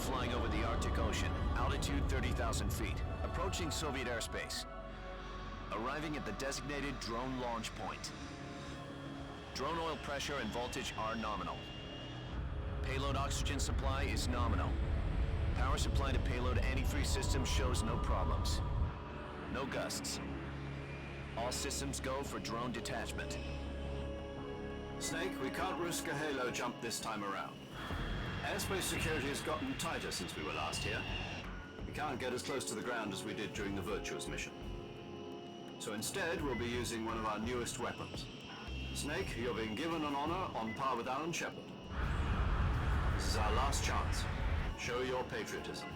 flying over the Arctic Ocean, altitude 30,000 feet, approaching Soviet airspace. Arriving at the designated drone launch point. Drone oil pressure and voltage are nominal. Payload oxygen supply is nominal. Power supply to payload antifreeze system shows no problems. No gusts. All systems go for drone detachment. Snake, we can't risk a halo jump this time around. Airspace security has gotten tighter since we were last here. We can't get as close to the ground as we did during the Virtuous mission. So instead, we'll be using one of our newest weapons. Snake, you're being given an honor on par with Alan Shepard. This is our last chance. Show your patriotism.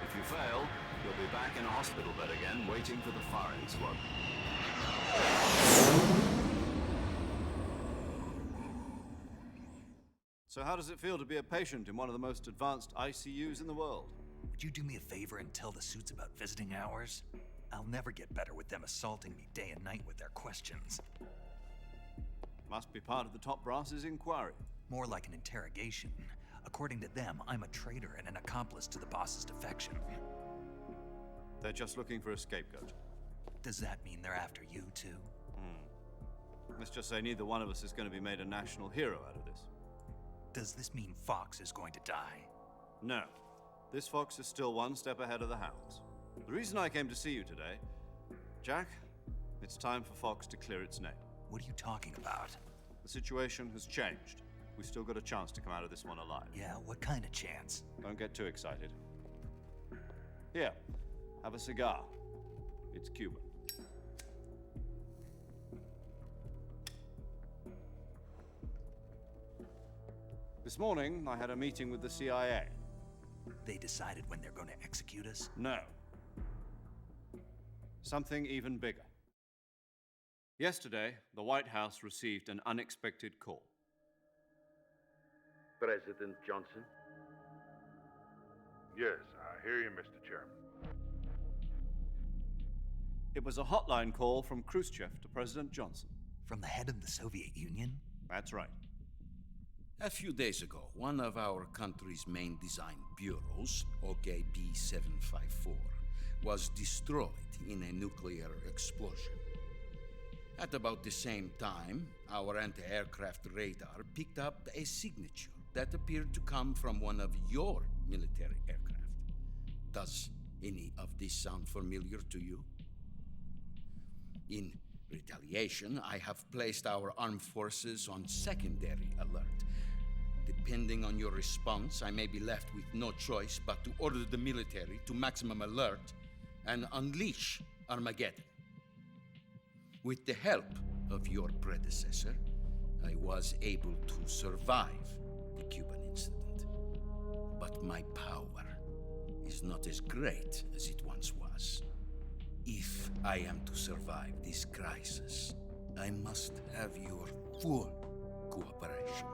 If you fail, you'll be back in a hospital bed again, waiting for the firing squad. So how does it feel to be a patient in one of the most advanced ICUs in the world? Would you do me a favor and tell the suits about visiting hours? I'll never get better with them assaulting me day and night with their questions. Must be part of the top brass's inquiry. More like an interrogation. According to them, I'm a traitor and an accomplice to the boss's defection. They're just looking for a scapegoat. Does that mean they're after you, too? Let's just say neither one of us is going to be made a national hero out of this. Does this mean Fox is going to die? No. This fox is still one step ahead of the hounds. The reason I came to see you today, Jack, it's time for Fox to clear its name. What are you talking about? The situation has changed. We've still got a chance to come out of this one alive. Yeah, what kind of chance? Don't get too excited. Here, have a cigar. It's Cuban. This morning, I had a meeting with the CIA. They decided when they're going to execute us? No. Something even bigger. Yesterday, the White House received an unexpected call. President Johnson? Yes, I hear you, Mr. Chairman. It was a hotline call from Khrushchev to President Johnson. From the head of the Soviet Union? That's right. A few days ago, one of our country's main design bureaus, OKB 754, was destroyed in a nuclear explosion. At about the same time, our anti-aircraft radar picked up a signature that appeared to come from one of your military aircraft. Does any of this sound familiar to you? In retaliation, I have placed our armed forces on secondary alert. Depending on your response, I may be left with no choice but to order the military to maximum alert and unleash Armageddon. With the help of your predecessor, I was able to survive the Cuban incident. But my power is not as great as it once was. If I am to survive this crisis, I must have your full cooperation.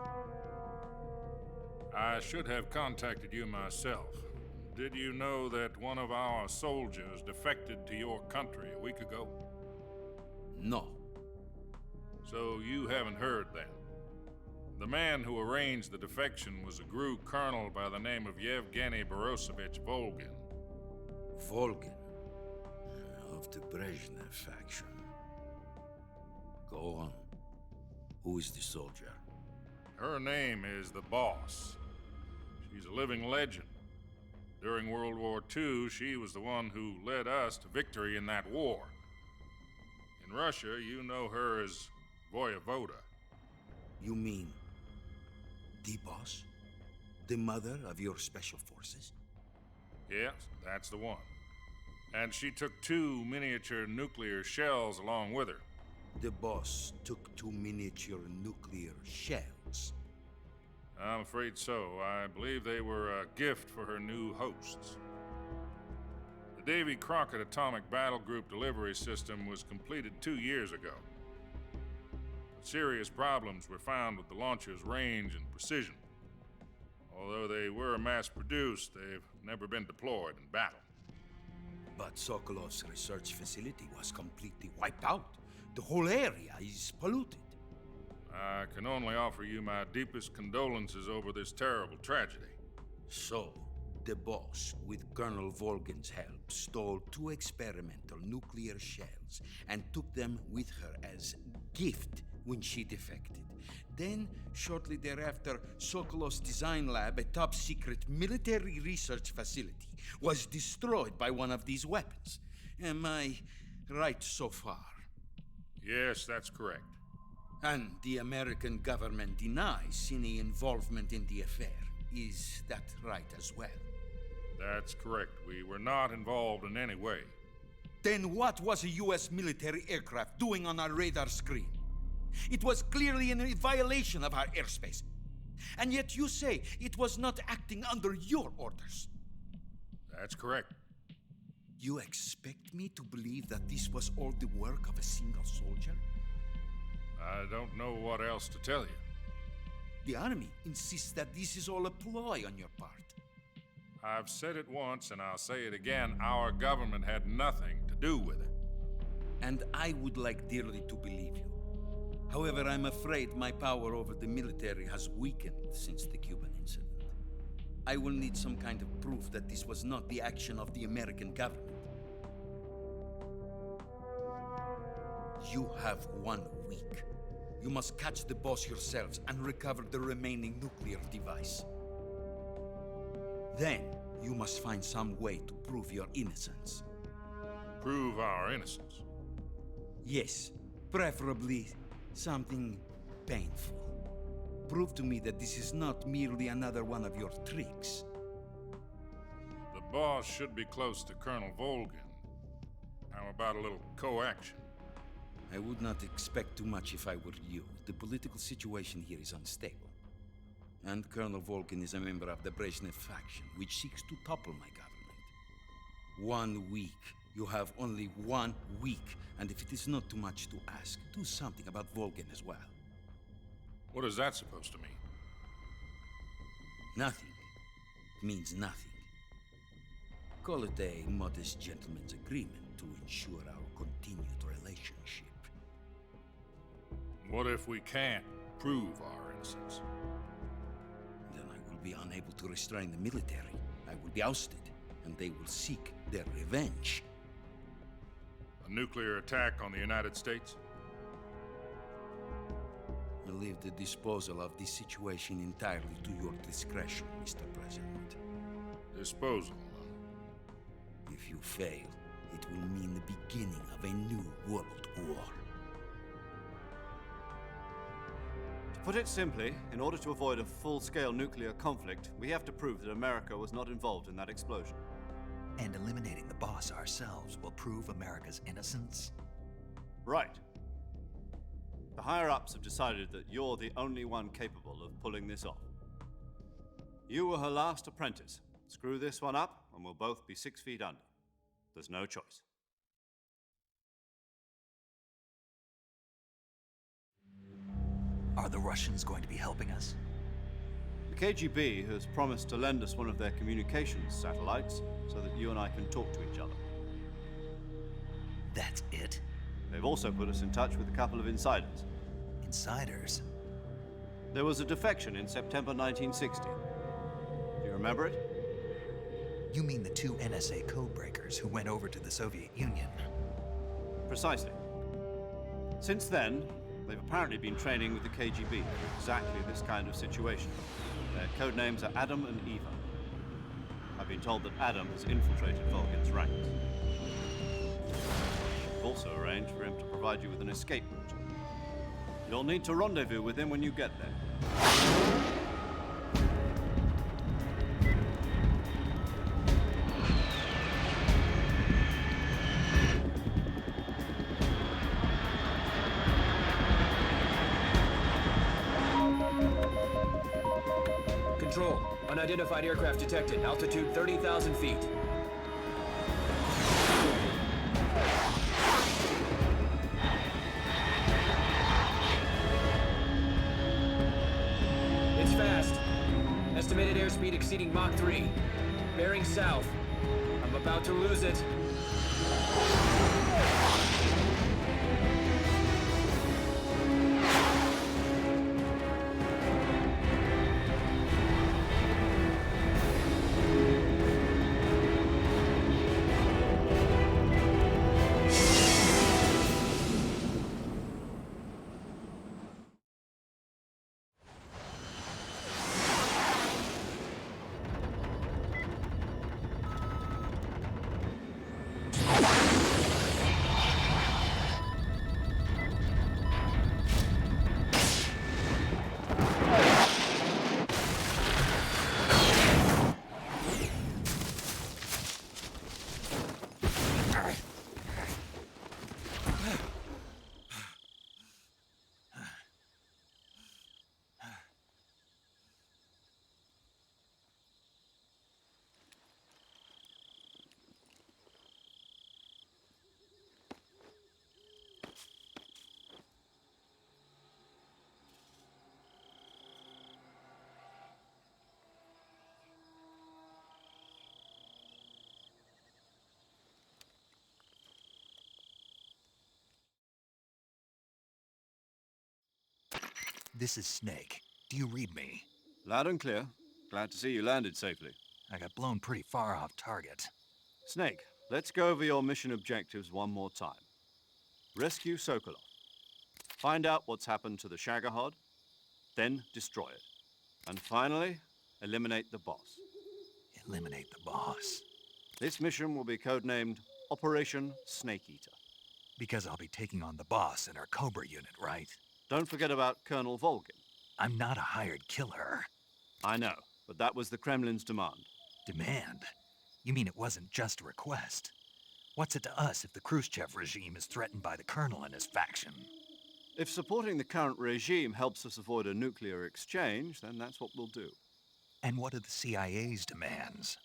I should have contacted you myself. Did you know that one of our soldiers defected to your country a week ago? No. So you haven't heard then. The man who arranged the defection was a GRU colonel by the name of Yevgeny Borosovich Volgin. Volgin, of the Brezhnev faction. Go on. Who is the soldier? Her name is the Boss. She's a living legend. During World War II, she was the one who led us to victory in that war. In Russia, you know her as Voyevoda. You mean the boss? The mother of your special forces? Yes, that's the one. And she took 2 miniature nuclear shells along with her. The boss took 2 miniature nuclear shells. I'm afraid so. I believe they were a gift for her new hosts. The Davy Crockett Atomic Battle Group delivery system was completed 2 years ago. But serious problems were found with the launcher's range and precision. Although they were mass-produced, they've never been deployed in battle. But Sokolov's research facility was completely wiped out. The whole area is polluted. I can only offer you my deepest condolences over this terrible tragedy. So, the boss, with Colonel Volgin's help, stole 2 experimental nuclear shells and took them with her as gift when she defected. Then, shortly thereafter, Sokolov's design lab, a top-secret military research facility, was destroyed by one of these weapons. Am I right so far? Yes, that's correct. And the American government denies any involvement in the affair. Is that right as well? That's correct. We were not involved in any way. Then what was a U.S. military aircraft doing on our radar screen? It was clearly in a violation of our airspace. And yet you say it was not acting under your orders. That's correct. You expect me to believe that this was all the work of a single soldier? I don't know what else to tell you. The Army insists that this is all a ploy on your part. I've said it once and I'll say it again. Our government had nothing to do with it. And I would like dearly to believe you. However, I'm afraid my power over the military has weakened since the Cuban incident. I will need some kind of proof that this was not the action of the American government. You have 1 week. You must catch the boss yourselves and recover the remaining nuclear device. Then, you must find some way to prove your innocence. Prove our innocence. Yes, preferably something painful. Prove to me that this is not merely another one of your tricks. The boss should be close to Colonel Volgin. How about a little co-action? I would not expect too much if I were you. The political situation here is unstable. And Colonel Volgin is a member of the Brezhnev faction, which seeks to topple my government. 1 week. You have only 1 week. And if it is not too much to ask, do something about Volgin as well. What is that supposed to mean? Nothing. It means nothing. Call it a modest gentleman's agreement to ensure our continued relationship. What if we can't prove our innocence? Then I will be unable to restrain the military. I will be ousted, and they will seek their revenge. A nuclear attack on the United States? I leave the disposal of this situation entirely to your discretion, Mr. President. Disposal, If you fail, it will mean the beginning of a new world war. To put it simply, in order to avoid a full-scale nuclear conflict, we have to prove that America was not involved in that explosion. And eliminating the boss ourselves will prove America's innocence? Right. The higher-ups have decided that you're the only one capable of pulling this off. You were her last apprentice. Screw this one up, and we'll both be 6 feet under. There's no choice. Are the Russians going to be helping us? The KGB has promised to lend us one of their communications satellites so that you and I can talk to each other. That's it? They've also put us in touch with a couple of insiders. Insiders? There was a defection in September 1960. Do you remember it? You mean the 2 NSA codebreakers who went over to the Soviet Union? Precisely. Since then, they've apparently been training with the KGB for exactly this kind of situation. Their code names are Adam and Eva. I've been told that Adam has infiltrated Volgin's ranks. I've also arranged for him to provide you with an escape route. You'll need to rendezvous with him when you get there. Control. Unidentified aircraft detected. Altitude 30,000 feet. It's fast. Estimated airspeed exceeding Mach 3. Bearing south. I'm about to lose it. This is Snake. Do you read me? Loud and clear. Glad to see you landed safely. I got blown pretty far off target. Snake, let's go over your mission objectives one more time. Rescue Sokolov. Find out what's happened to the Shagohod, then destroy it. And finally, eliminate the boss. Eliminate the boss. This mission will be codenamed Operation Snake Eater. Because I'll be taking on the boss in our Cobra unit, right? Don't forget about Colonel Volgin. I'm not a hired killer. I know, but that was the Kremlin's demand. Demand? You mean it wasn't just a request? What's it to us if the Khrushchev regime is threatened by the Colonel and his faction? If supporting the current regime helps us avoid a nuclear exchange, then that's what we'll do. And what are the CIA's demands?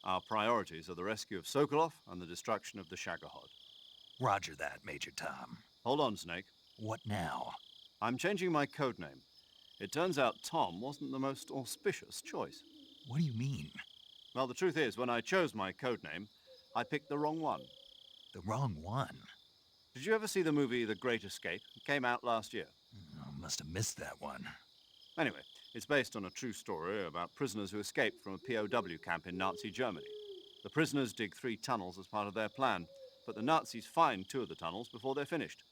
Our priorities are the rescue of Sokolov and the destruction of the Shagohod. Roger that, Major Tom. Hold on, Snake. What now? I'm changing my codename. It turns out Tom wasn't the most auspicious choice. What do you mean? Well, the truth is, when I chose my codename, I picked the wrong one. The wrong one? Did you ever see the movie The Great Escape? It came out last year. Oh, must have missed that one. Anyway, it's based on a true story about prisoners who escaped from a POW camp in Nazi Germany. The prisoners dig 3 tunnels as part of their plan, but the Nazis find 2 of the tunnels before they're finished.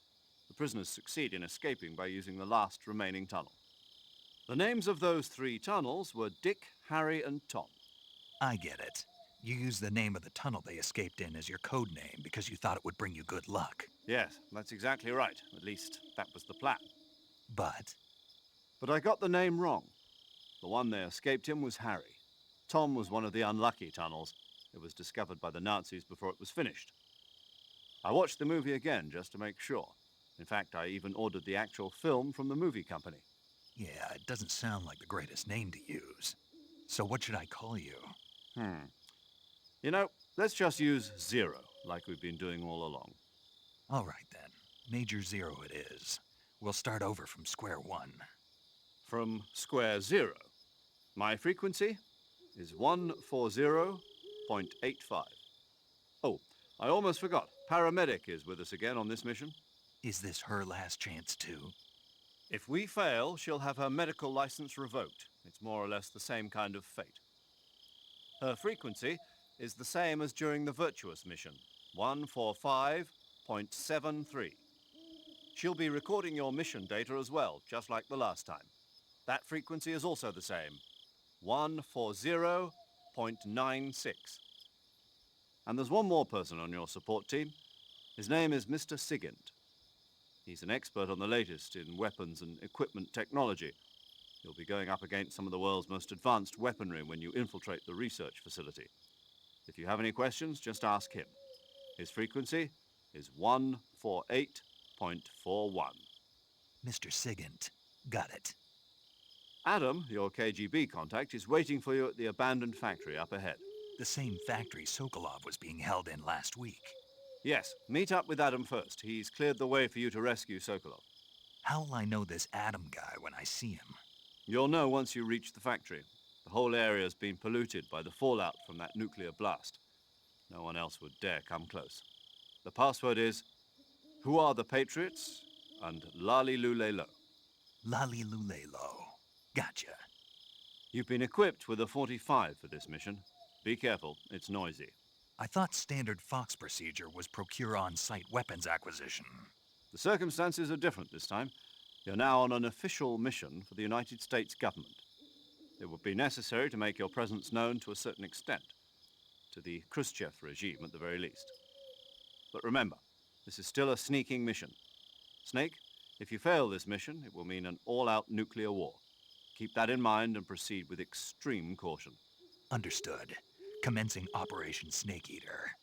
The prisoners succeed in escaping by using the last remaining tunnel. The names of those 3 tunnels were Dick, Harry, and Tom. I get it. You used the name of the tunnel they escaped in as your code name because you thought it would bring you good luck. Yes, that's exactly right. At least, that was the plan. But But I got the name wrong. The one they escaped in was Harry. Tom was one of the unlucky tunnels. It was discovered by the Nazis before it was finished. I watched the movie again just to make sure. In fact, I even ordered the actual film from the movie company. yeah, it doesn't sound like the greatest name to use. So what should I call you? You know, let's just use Zero, like we've been doing all along. All right then. Major Zero it is. We'll start over from square one. From square 0. My frequency is 140.85. Oh, I almost forgot. Paramedic is with us again on this mission. Is this her last chance too? If we fail, she'll have her medical license revoked. It's more or less the same kind of fate. Her frequency is the same as during the Virtuous mission, 145.73. She'll be recording your mission data as well, just like the last time. That frequency is also the same, 140.96. And there's one more person on your support team. His name is Mr. Sigint. He's an expert on the latest in weapons and equipment technology. You'll be going up against some of the world's most advanced weaponry when you infiltrate the research facility. If you have any questions, just ask him. His frequency is 148.41. Mr. Sigint. Got it. Adam, your KGB contact, is waiting for you at the abandoned factory up ahead. The same factory Sokolov was being held in last week. Yes, meet up with Adam first. He's cleared the way for you to rescue Sokolov. How will I know this Adam guy when I see him? You'll know once you reach the factory. The whole area's been polluted by the fallout from that nuclear blast. No one else would dare come close. The password is, "Who are the Patriots?" and Lali Lule Lo. Lali Lulelo. Gotcha. You've been equipped with a 45 for this mission. Be careful, it's noisy. I thought standard Fox procedure was procure on-site weapons acquisition. The circumstances are different this time. You're now on an official mission for the United States government. It would be necessary to make your presence known to a certain extent, to the Khrushchev regime at the very least. But remember, this is still a sneaking mission. Snake, if you fail this mission, it will mean an all-out nuclear war. Keep that in mind and proceed with extreme caution. Understood. Commencing Operation Snake Eater.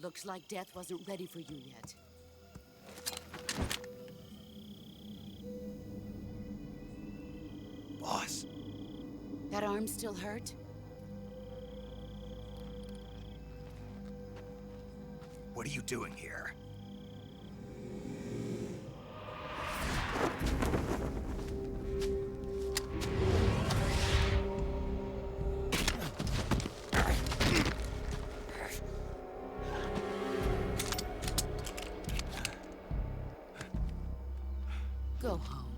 Looks like death wasn't ready for you yet. Boss, That arm still hurt? what are you doing here? Go home.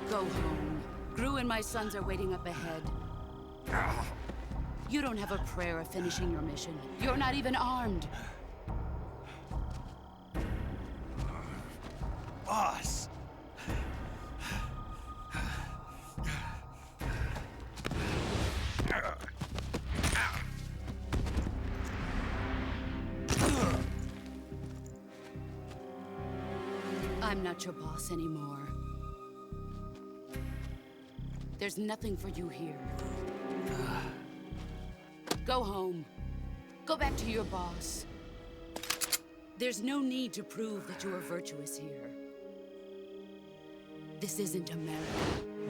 Go home. Gru and my sons are waiting up ahead. You don't have a prayer of finishing your mission. You're not even armed. Boss! I'm not your boss anymore. There's nothing for you here. Go home. Go back to your boss. There's no need to prove that you are virtuous here. This isn't America.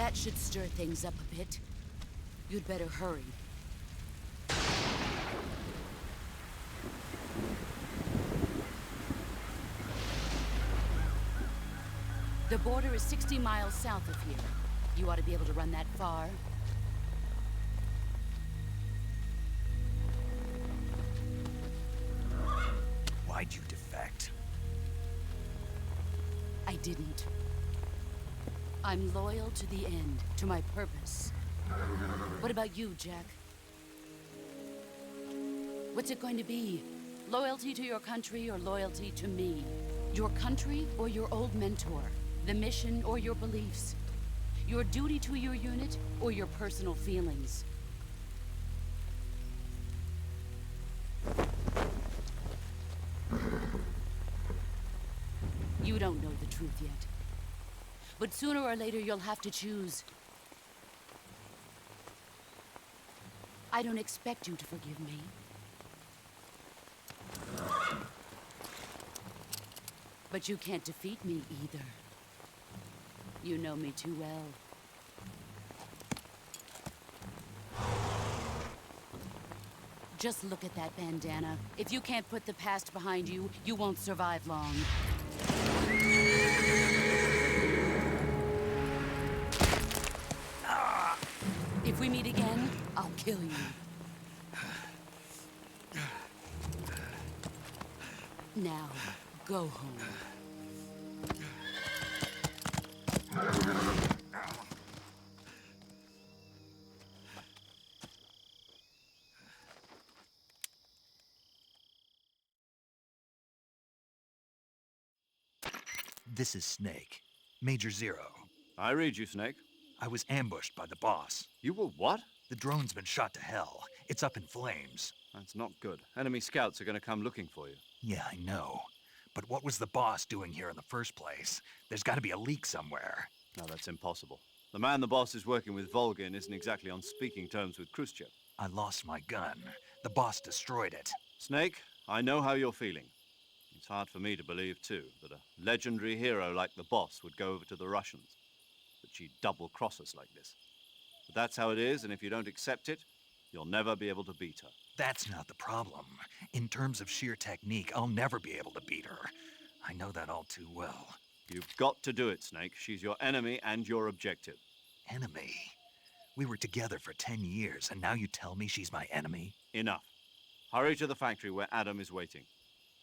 That should stir things up a bit. You'd better hurry. The border is 60 miles south of here. You ought to be able to run that far. Why'd you defect? I didn't. I'm loyal to the end, to my purpose. What about you, Jack? What's it going to be? Loyalty to your country or loyalty to me? Your country or your old mentor? The mission or your beliefs? Your duty to your unit or your personal feelings? You don't know the truth yet. But sooner or later, you'll have to choose. I don't expect you to forgive me. But you can't defeat me either. You know me too well. Just look at that bandana. If you can't put the past behind you, you won't survive long. If we meet again, I'll kill you. Now, go home. This is Snake. Major Zero. I read you, Snake. I was ambushed by the boss. You were what? The drone's been shot to hell. It's up in flames. That's not good. Enemy scouts are going to come looking for you. Yeah, I know. But what was the boss doing here in the first place? There's got to be a leak somewhere. No, that's impossible. The man the boss is working with, Volgin, isn't exactly on speaking terms with Khrushchev. I lost my gun. The boss destroyed it. Snake, I know how you're feeling. It's hard for me to believe, too, that a legendary hero like the boss would go over to the Russians. That she'd double-cross us like this. But that's how it is, and if you don't accept it, you'll never be able to beat her. That's not the problem. In terms of sheer technique, I'll never be able to beat her. I know that all too well. You've got to do it, Snake. She's your enemy and your objective. Enemy? We were together for 10 years, and now you tell me she's my enemy? Enough. Hurry to the factory where Adam is waiting.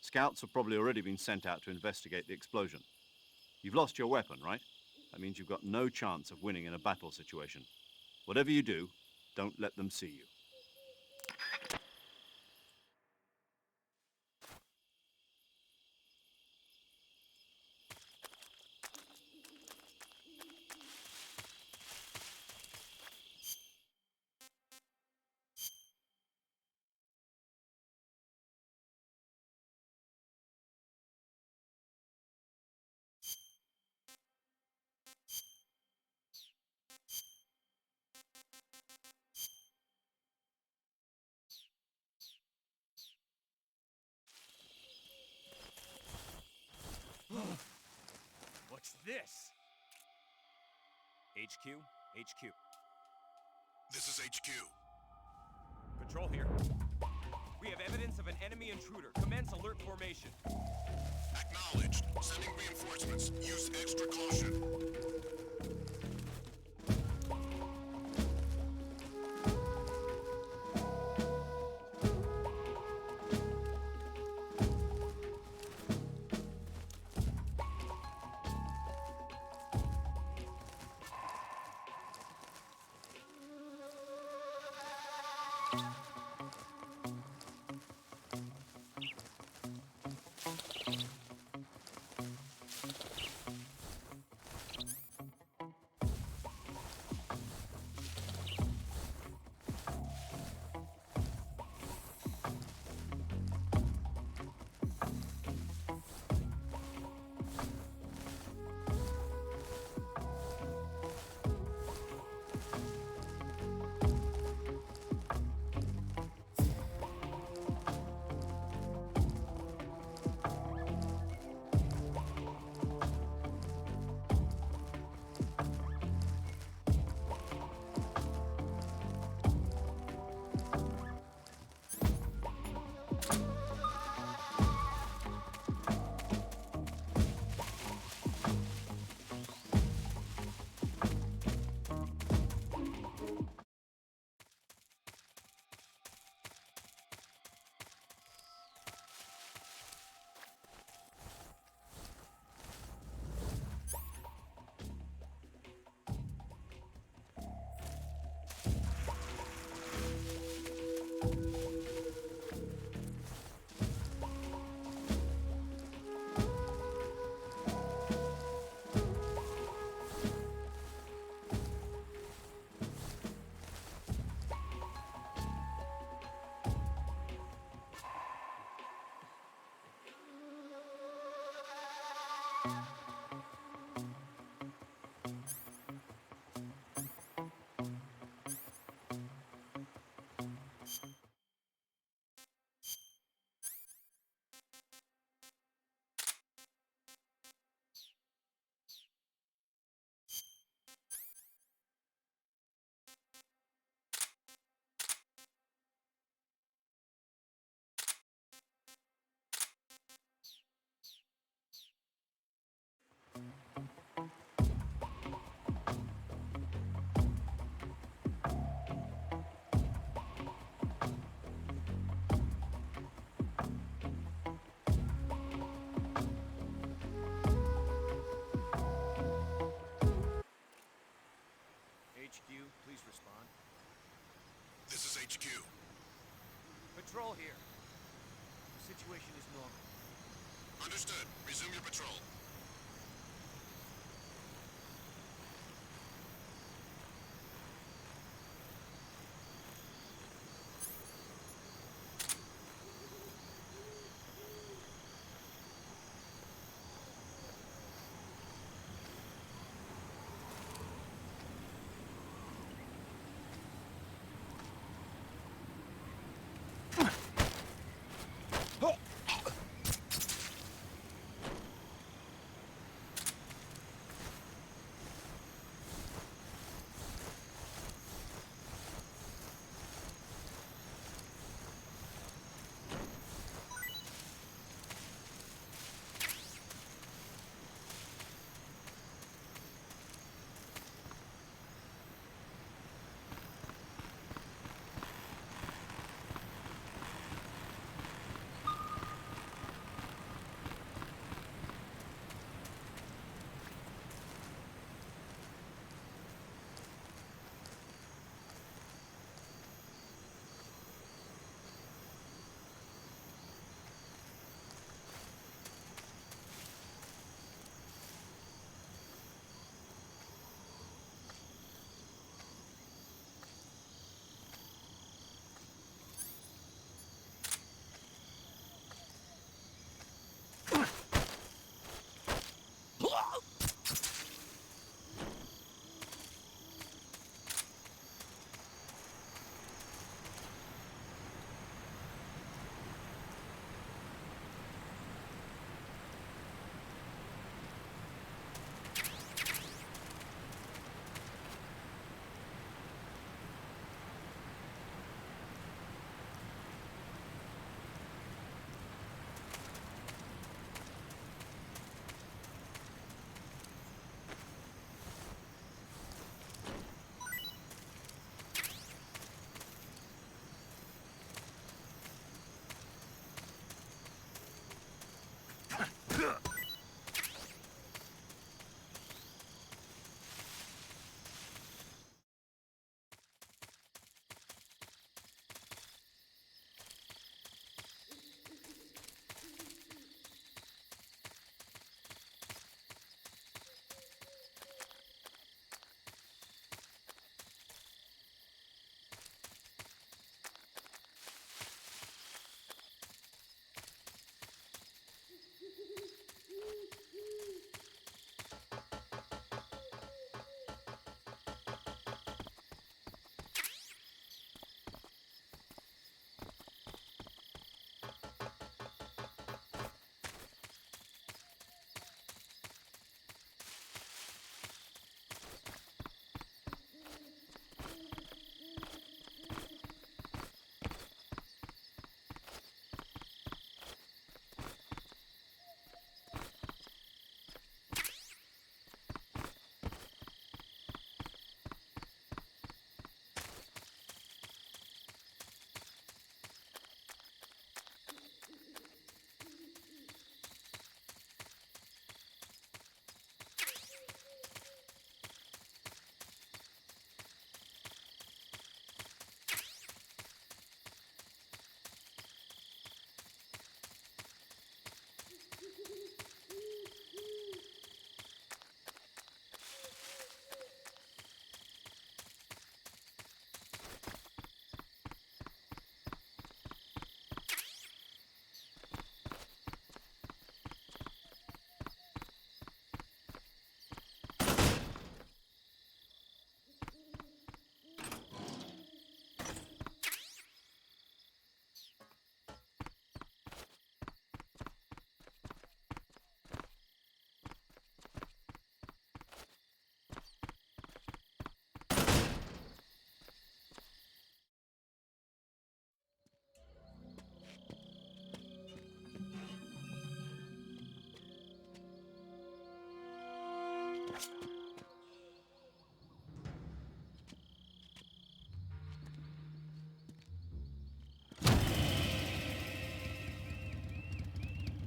Scouts have probably already been sent out to investigate the explosion. You've lost your weapon, right? That means you've got no chance of winning in a battle situation. Whatever you do, don't let them see you. HQ? HQ. This is HQ. Patrol here. We have evidence of an enemy intruder. Commence alert formation. Acknowledged. Sending reinforcements. Use extra caution. HQ, please respond. This is HQ. Patrol here. The situation is normal. Understood. Resume your patrol.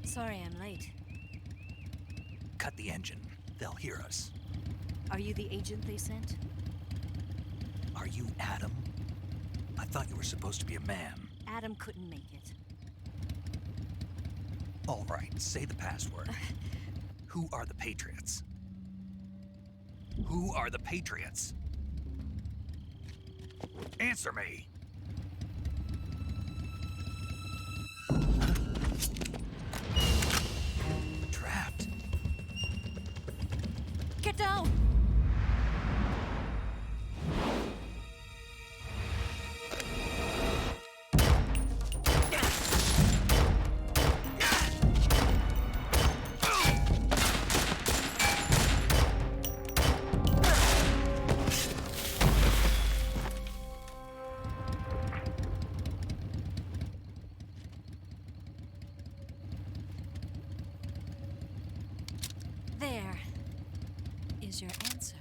Sorry I'm late. Cut the engine. They'll hear us. Are you the agent they sent? Are you Adam? I thought you were supposed to be a man. Adam couldn't make it. All right, say the password. Who are the Patriots? Who are the Patriots? Answer me! Trapped. Get down! There is your answer.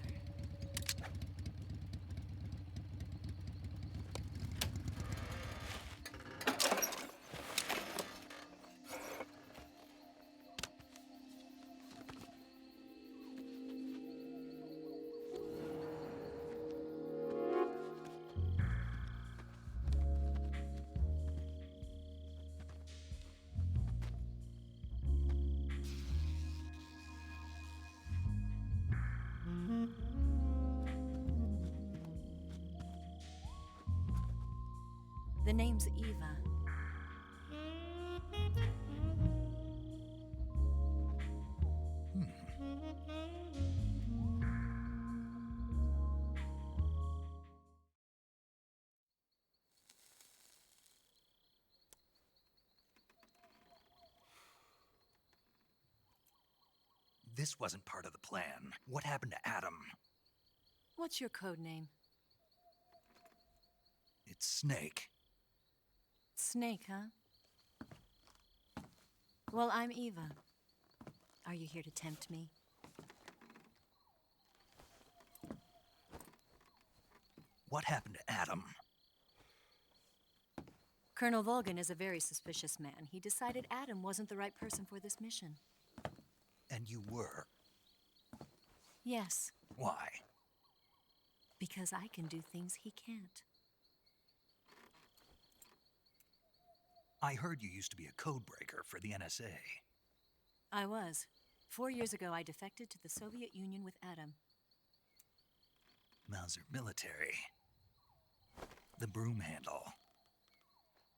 The name's Eva. This wasn't part of the plan. What happened to Adam? What's your code name? It's Snake. Snake, huh? Well, I'm Eva. Are you here to tempt me? What happened to Adam? Colonel Volgin is a very suspicious man. He decided Adam wasn't the right person for this mission. And you were? Yes, Why? because I can do things he can't. I heard you used to be a codebreaker for the NSA. I was. 4 years ago, I defected to the Soviet Union with Adam. Mauser military. The broom handle.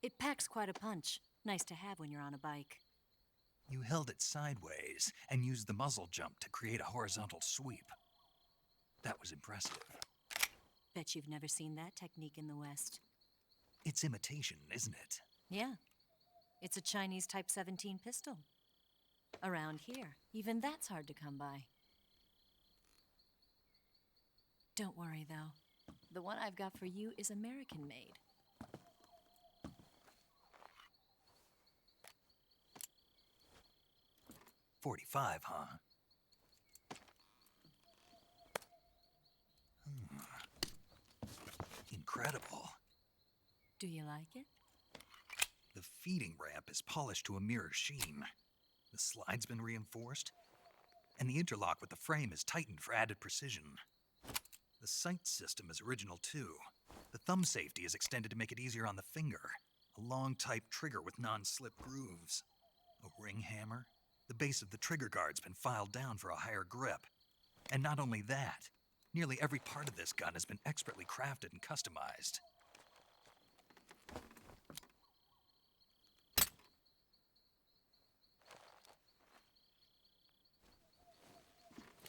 It packs quite a punch. Nice to have when you're on a bike. You held it sideways and used the muzzle jump to create a horizontal sweep. That was impressive. Bet you've never seen that technique in the West. It's imitation, isn't it? Yeah. It's a Chinese Type 17 pistol. Around here, even that's hard to come by. Don't worry, though. The one I've got for you is American-made. .45, huh? Incredible. Do you like it? The feeding ramp is polished to a mirror sheen. The slide's been reinforced, and the interlock with the frame is tightened for added precision. The sight system is original too. The thumb safety is extended to make it easier on the finger. A long type trigger with non-slip grooves. A ring hammer. The base of the trigger guard's been filed down for a higher grip. And not only that, nearly every part of this gun has been expertly crafted and customized.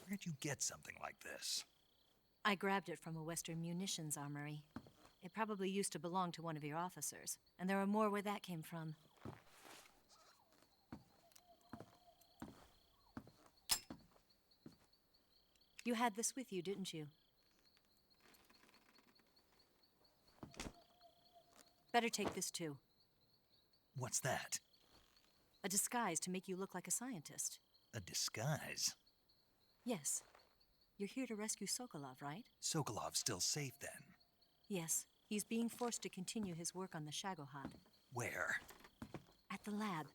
Where'd you get something like this? I grabbed it from a Western munitions armory. It probably used to belong to one of your officers, and there are more where that came from. You had this with you, didn't you? Better take this too. What's that? A disguise to make you look like a scientist. A disguise? Yes. You're here to rescue Sokolov, right? Sokolov's still safe then? Yes. He's being forced to continue his work on the Shagohod. Where? At the lab.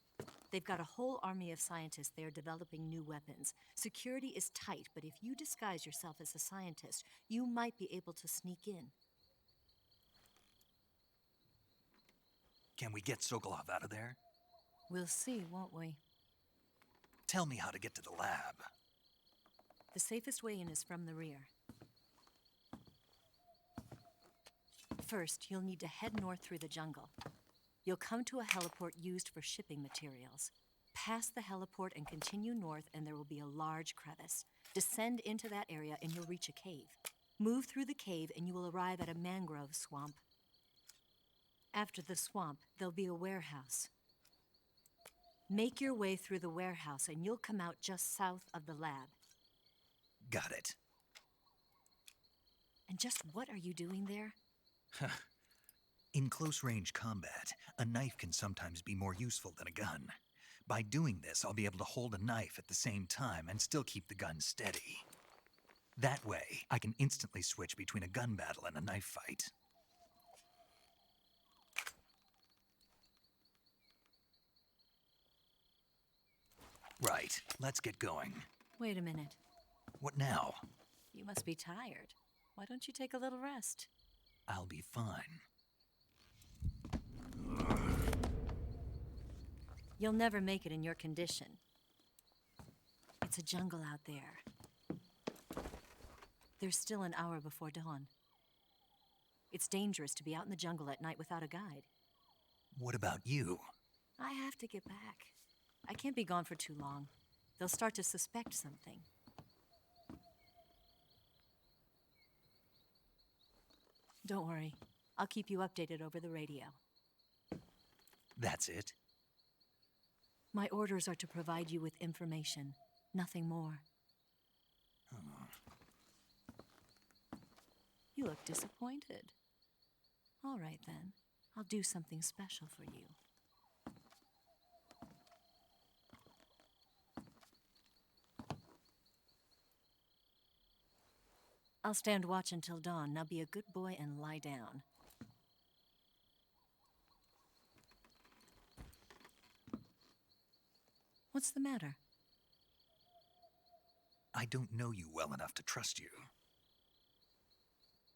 They've got a whole army of scientists there developing new weapons. Security is tight, but if you disguise yourself as a scientist, you might be able to sneak in. Can we get Sokolov out of there? We'll see, won't we? Tell me how to get to the lab. The safest way in is from the rear. First, you'll need to head north through the jungle. You'll come to a heliport used for shipping materials. Pass the heliport and continue north, and there will be a large crevice. Descend into that area, and you'll reach a cave. Move through the cave, and you will arrive at a mangrove swamp. After the swamp, there'll be a warehouse. Make your way through the warehouse, and you'll come out just south of the lab. Got it. And just what are you doing there? In close-range combat, a knife can sometimes be more useful than a gun. By doing this, I'll be able to hold a knife at the same time and still keep the gun steady. That way, I can instantly switch between a gun battle and a knife fight. Right, let's get going. Wait a minute. What now? You must be tired. Why don't you take a little rest? I'll be fine. You'll never make it in your condition. It's a jungle out there. There's still an hour before dawn. It's dangerous to be out in the jungle at night without a guide. What about you? I have to get back. I can't be gone for too long. They'll start to suspect something. Don't worry. I'll keep you updated over the radio. That's it? My orders are to provide you with information, nothing more. You look disappointed. All right, then. I'll do something special for you. I'll stand watch until dawn. Now be a good boy and lie down. What's the matter? I don't know you well enough to trust you.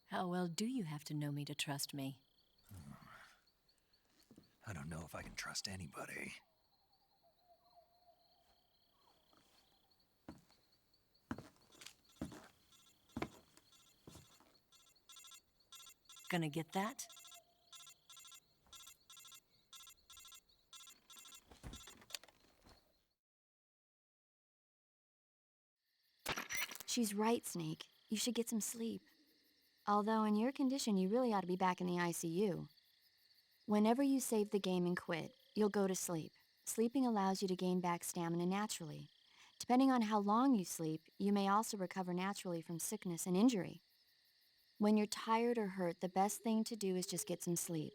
How well do you have to know me to trust me? I don't know if I can trust anybody. Gonna get that? She's right, Snake. You should get some sleep. Although in your condition, you really ought to be back in the ICU. Whenever you save the game and quit, you'll go to sleep. Sleeping allows you to gain back stamina naturally. Depending on how long you sleep, you may also recover naturally from sickness and injury. When you're tired or hurt, the best thing to do is just get some sleep.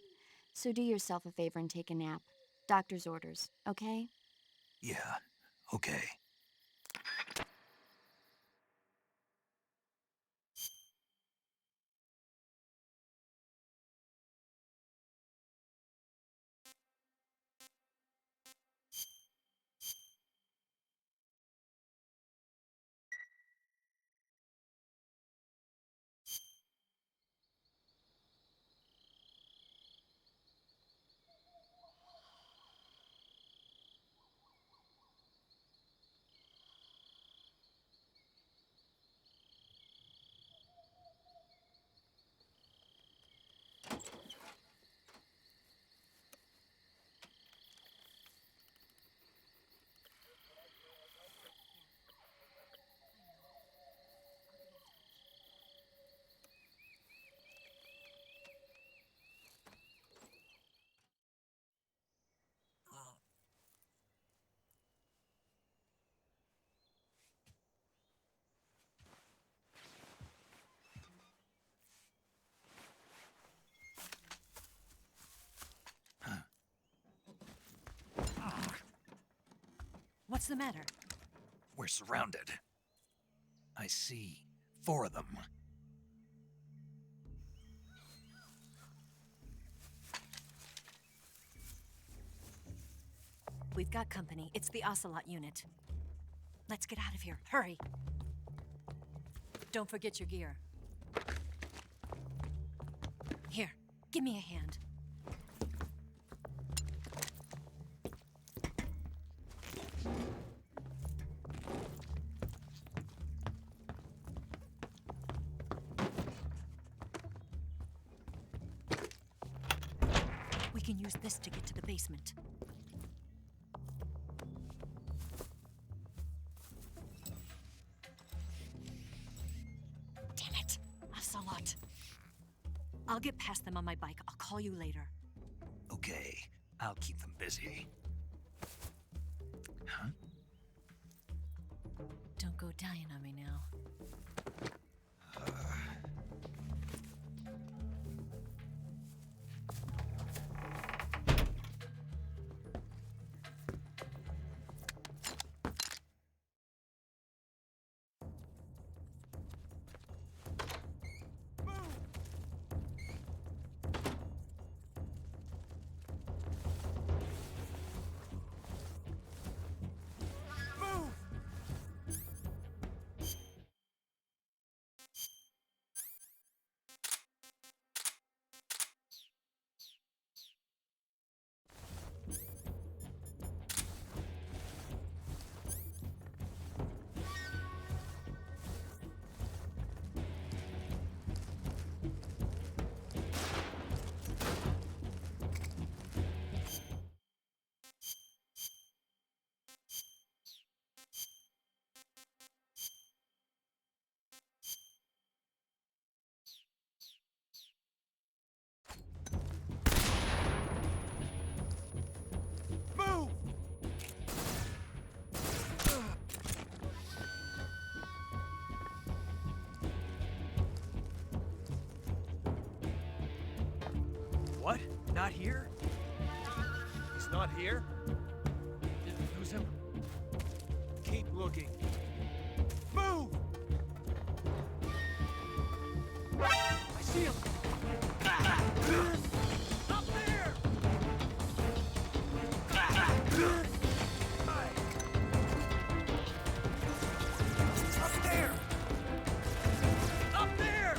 So do yourself a favor and take a nap. Doctor's orders, okay? Yeah, okay. What's the matter? We're surrounded. I see 4 of them. We've got company. It's the Ocelot unit. Let's get out of here. Hurry! Don't forget your gear. Here, give me a hand. We can use this to get to the basement. Damn it! Ocelot. I'll get past them on my bike. I'll call you later. Okay, I'll keep them busy. Huh? Don't go dying on me now. What? Not here? He's not here? Did we lose him? Keep looking. Move! I see him! Up there! Up there! Up there!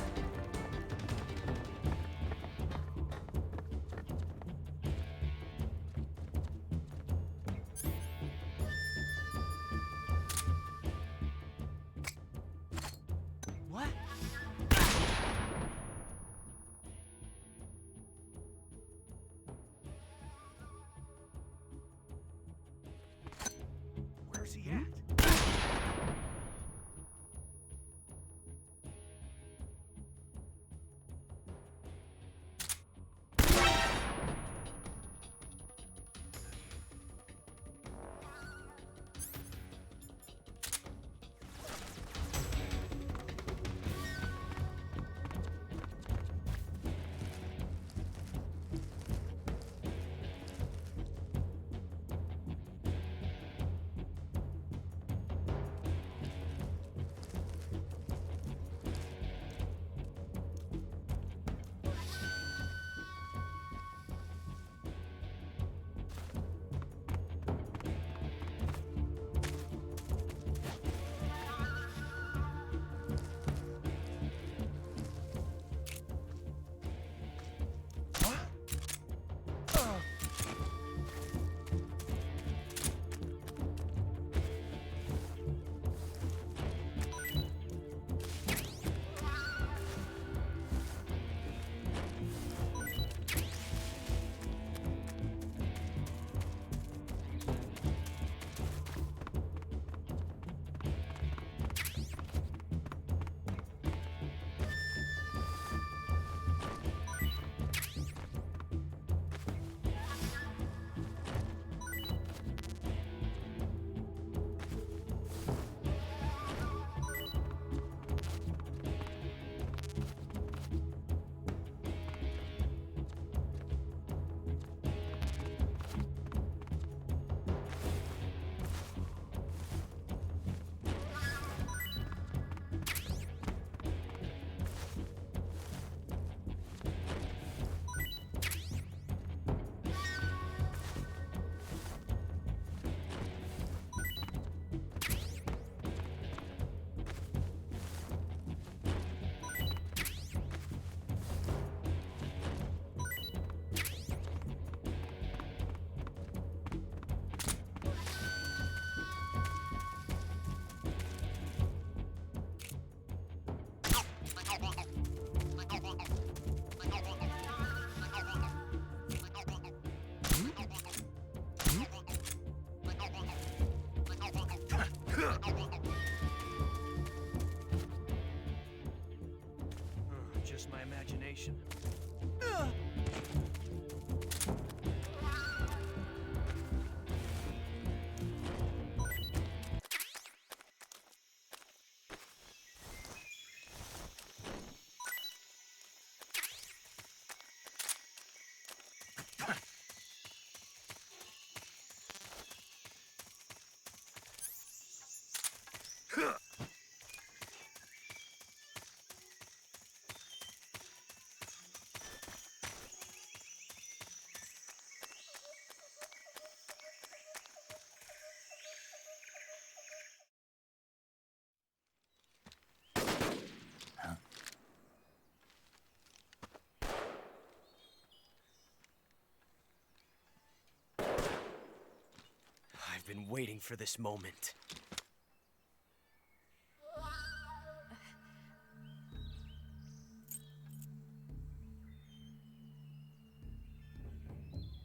been waiting for this moment.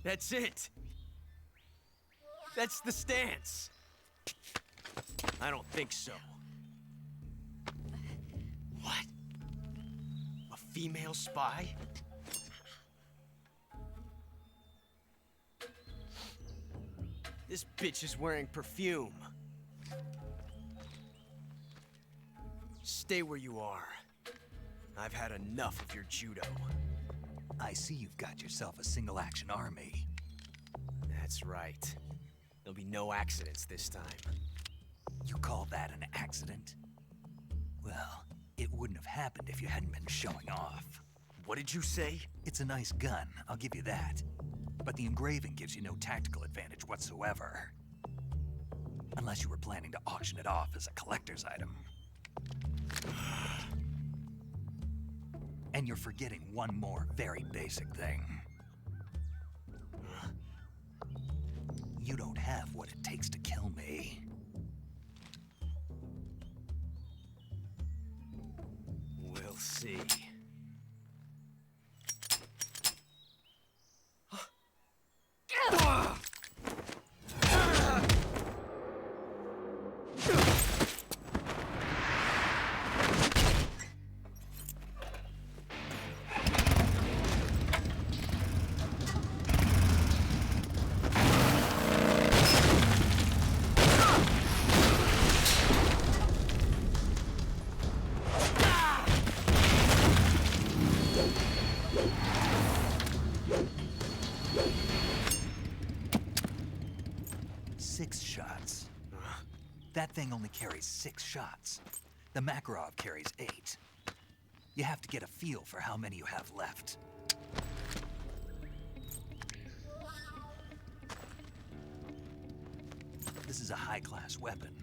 That's it! That's the stance! I don't think so. What? A female spy? This bitch is wearing perfume. Stay where you are. I've had enough of your judo. I see you've got yourself a single-action army. That's right. There'll be no accidents this time. You call that an accident? Well, it wouldn't have happened if you hadn't been showing off. What did you say? It's a nice gun, I'll give you that. But the engraving gives you no tactical advantage whatsoever. Unless you were planning to auction it off as a collector's item. And you're forgetting one more very basic thing. You don't have what it takes to kill me. We'll see. That thing only carries 6 shots. The Makarov carries 8. You have to get a feel for how many you have left. This is a high-class weapon.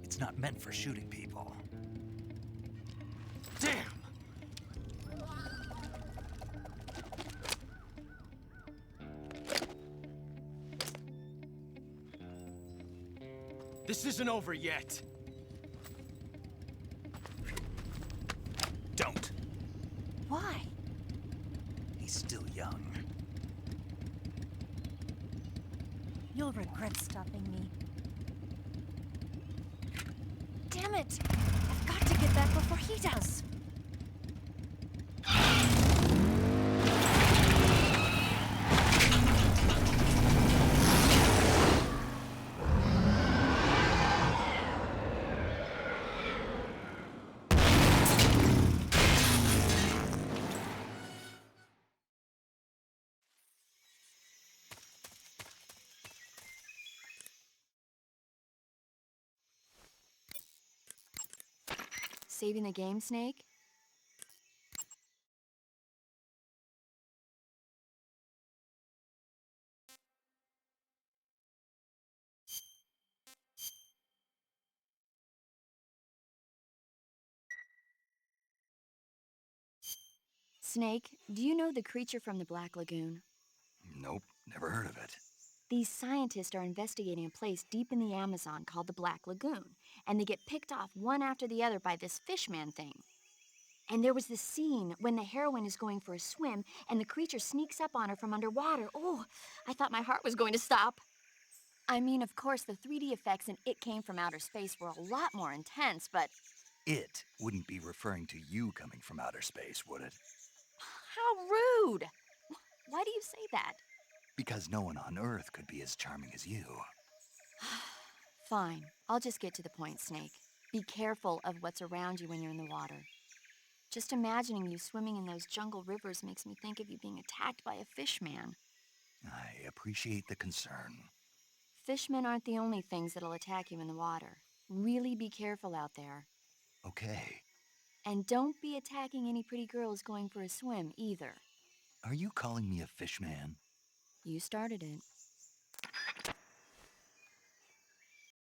It's not meant for shooting people. Damn! This isn't over yet. Don't. Why? He's still young. You'll regret stopping me. Damn it! I've got to get back before he does. Saving the game, Snake? Snake, do you know the creature from the Black Lagoon? Nope, never heard of it. These scientists are investigating a place deep in the Amazon called the Black Lagoon, and they get picked off one after the other by this fishman thing. And there was this scene when the heroine is going for a swim, and the creature sneaks up on her from underwater. Oh, I thought my heart was going to stop. I mean, of course, the 3D effects in It Came from Outer Space were a lot more intense, but... It wouldn't be referring to you coming from outer space, would it? How rude! Why do you say that? Because no one on Earth could be as charming as you. Fine. I'll just get to the point, Snake. Be careful of what's around you when you're in the water. Just imagining you swimming in those jungle rivers makes me think of you being attacked by a fishman. I appreciate the concern. Fishmen aren't the only things that'll attack you in the water. Really be careful out there. Okay. And don't be attacking any pretty girls going for a swim, either. Are you calling me a fishman? You started it.